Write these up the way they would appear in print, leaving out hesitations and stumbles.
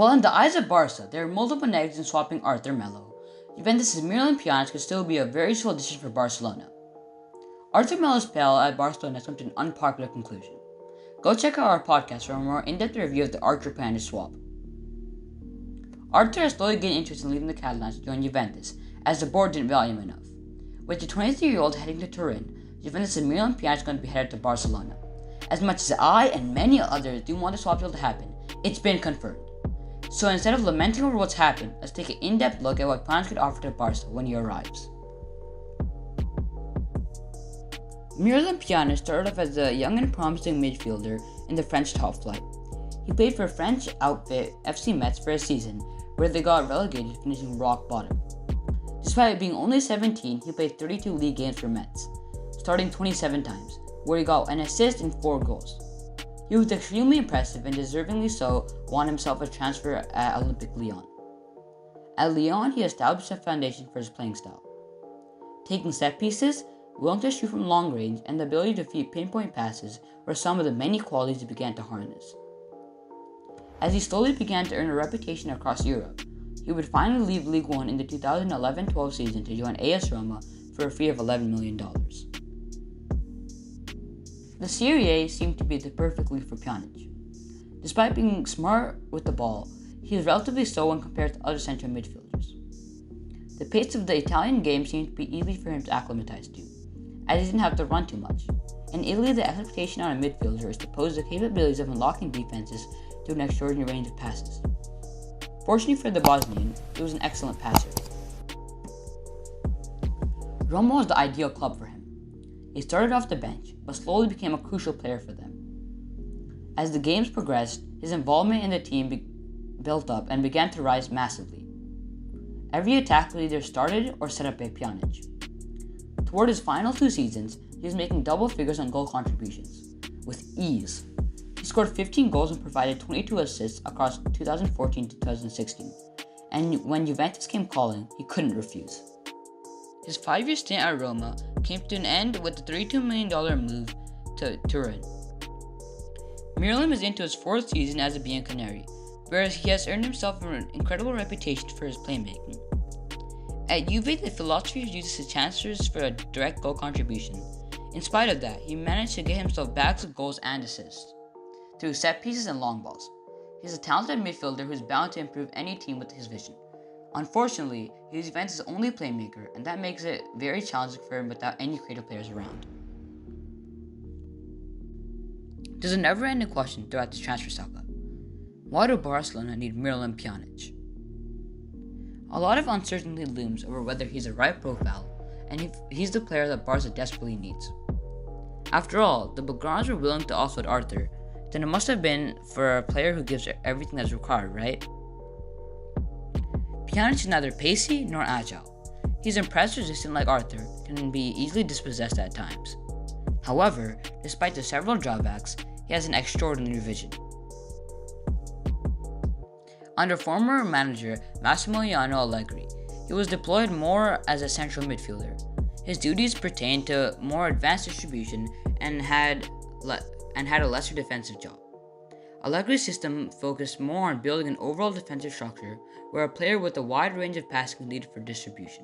While in the eyes of Barca, there are multiple negatives in swapping Arthur Melo, Juventus' Miralem Pjanić could still be a very useful addition for Barcelona. Arthur Melo's spell at Barcelona has come to an unpopular conclusion. Go check out our podcast for a more in-depth review of the Arthur Pjanić swap. Arthur has slowly gained interest in leaving the Catalans to join Juventus, as the board didn't value him enough. With the 23-year-old heading to Turin, Juventus and Miralem Pjanić is going to be headed to Barcelona. As much as I and many others do want the swap deal to happen, it's been confirmed. So instead of lamenting over what's happened, let's take an in-depth look at what Pjanić could offer to Barca when he arrives. Miralem Pjanić started off as a young and promising midfielder in the French top flight. He played for French outfit FC Metz for a season, where they got relegated, finishing rock bottom. Despite being only 17, he played 32 league games for Metz, starting 27 times, where he got an assist and 4 goals. He was extremely impressive and deservingly so won himself a transfer at Olympique Lyon. At Lyon, he established a foundation for his playing style. Taking set pieces, willing to shoot from long range, and the ability to feed pinpoint passes were some of the many qualities he began to harness. As he slowly began to earn a reputation across Europe, he would finally leave League One in the 2011-12 season to join AS Roma for a fee of $11 million. The Serie A seemed to be the perfect league for Pjanić. Despite being smart with the ball, he is relatively slow when compared to other central midfielders. The pace of the Italian game seemed to be easy for him to acclimatize to, as he didn't have to run too much. In Italy, the expectation on a midfielder is to pose the capabilities of unlocking defenses to an extraordinary range of passes. Fortunately for the Bosnian, he was an excellent passer. Roma was the ideal club for him. He started off the bench, but slowly became a crucial player for them. As the games progressed, his involvement in the team built up and began to rise massively. Every attack was either started or set up by Pjanić. Toward his final 2 seasons, he was making double figures on goal contributions, with ease. He scored 15 goals and provided 22 assists across 2014-2016, and when Juventus came calling, he couldn't refuse. His 5-year stint at Roma came to an end with the $32 million move to Turin. Miralem is into his 4th season as a Bianconeri, whereas he has earned himself an incredible reputation for his playmaking. At Juve, the philosophy uses his chances for a direct goal contribution. In spite of that, he managed to get himself bags of goals and assists through set pieces and long balls. He's a talented midfielder who is bound to improve any team with his vision. Unfortunately, he is Juventus' only playmaker, and that makes it very challenging for him without any creative players around. There's a never-ending question throughout this transfer saga. Why do Barcelona need Miralem Pjanić? A lot of uncertainty looms over whether he's the right profile, and if he's the player that Barca desperately needs. After all, the Blaugrana were willing to offload Arthur, then it must have been for a player who gives everything that's required, right? Pjanić is neither pacey nor agile. He's impressed resistant like Arthur, can be easily dispossessed at times. However, despite the several drawbacks, he has an extraordinary vision. Under former manager Massimiliano Allegri, he was deployed more as a central midfielder. His duties pertained to more advanced distribution and had a lesser defensive job. Allegri's system focused more on building an overall defensive structure where a player with a wide range of passing needed for distribution.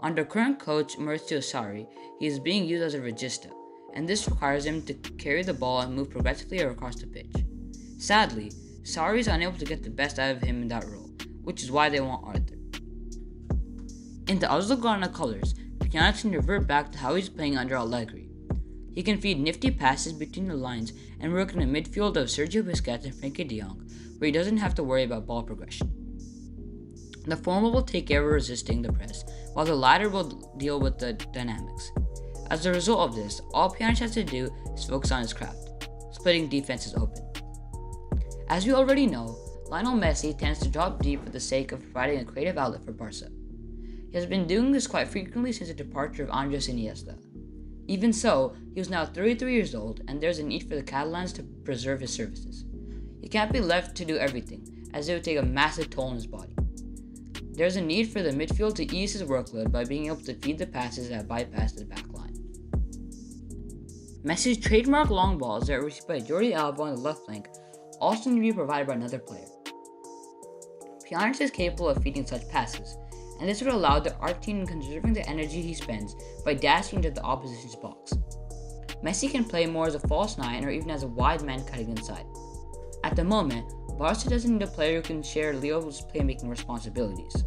Under current coach Maurizio Sarri, he is being used as a regista, and this requires him to carry the ball and move progressively across the pitch. Sadly, Sarri is unable to get the best out of him in that role, which is why they want Arthur. In the Blaugrana colors, Pjanić can revert back to how he's playing under Allegri. He can feed nifty passes between the lines and work in a midfield of Sergio Busquets and Frenkie de Jong, where he doesn't have to worry about ball progression. The former will take care of resisting the press, while the latter will deal with the dynamics. As a result of this, all Pjanić has to do is focus on his craft, splitting defenses open. As we already know, Lionel Messi tends to drop deep for the sake of providing a creative outlet for Barca. He has been doing this quite frequently since the departure of Andres Iniesta. Even so, he is now 33 years old, and there is a need for the Catalans to preserve his services. He can't be left to do everything, as it would take a massive toll on his body. There is a need for the midfield to ease his workload by being able to feed the passes that bypass the backline. Messi's trademark long balls that are received by Jordi Alba on the left flank also need to be provided by another player. Pjanić is capable of feeding such passes, and this would allow the art team conserving the energy he spends by dashing into the opposition's box. Messi can play more as a false nine or even as a wide man cutting inside. At the moment, Barca doesn't need a player who can share Leo's playmaking responsibilities.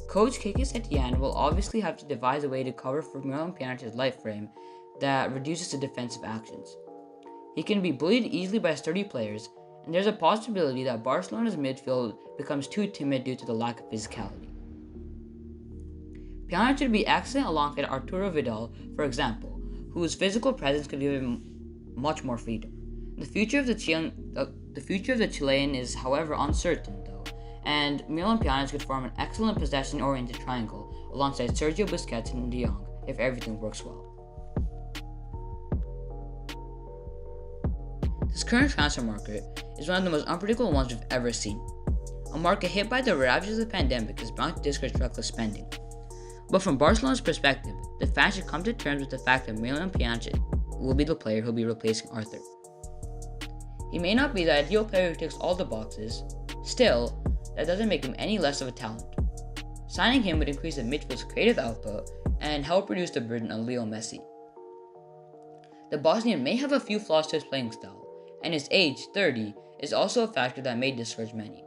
Coach Quique Setién will obviously have to devise a way to cover for Miralem Pjanic's life frame that reduces the defensive actions. He can be bullied easily by sturdy players, and there's a possibility that Barcelona's midfield becomes too timid due to the lack of physicality. Pjanić would be excellent alongside Arturo Vidal, for example, whose physical presence could give him much more freedom. The future of the Chilean is, however, uncertain, though, and Miralem Pjanić could form an excellent possession-oriented triangle alongside Sergio Busquets and De Jong if everything works well. This current transfer market is one of the most unpredictable ones we've ever seen. A market hit by the ravages of the pandemic is bound to discourage reckless spending. But from Barcelona's perspective, the fans should come to terms with the fact that Miralem Pjanić will be the player who will be replacing Arthur. He may not be the ideal player who ticks all the boxes, still, that doesn't make him any less of a talent. Signing him would increase the midfield's creative output and help reduce the burden on Leo Messi. The Bosnian may have a few flaws to his playing style, and his age, 30, is also a factor that may discourage many.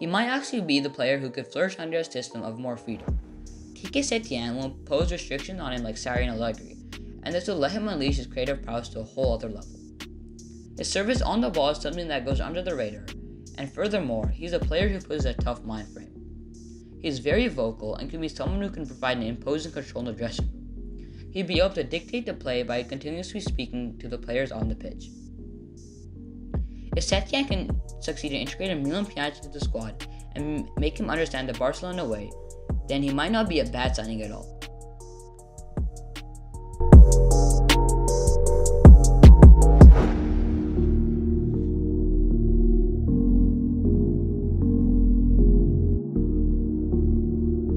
He might actually be the player who could flourish under a system of more freedom. Quique Setién will impose restrictions on him like Sarri and Allegri, and this will let him unleash his creative prowess to a whole other level. His service on the ball is something that goes under the radar, and furthermore, he's a player who possesses a tough mind frame. He is very vocal and can be someone who can provide an imposing control in the dressing room. He'd be able to dictate the play by continuously speaking to the players on the pitch. If Setién can succeed in integrating Miralem Pjanić into the squad and make him understand the Barcelona way, then he might not be a bad signing at all.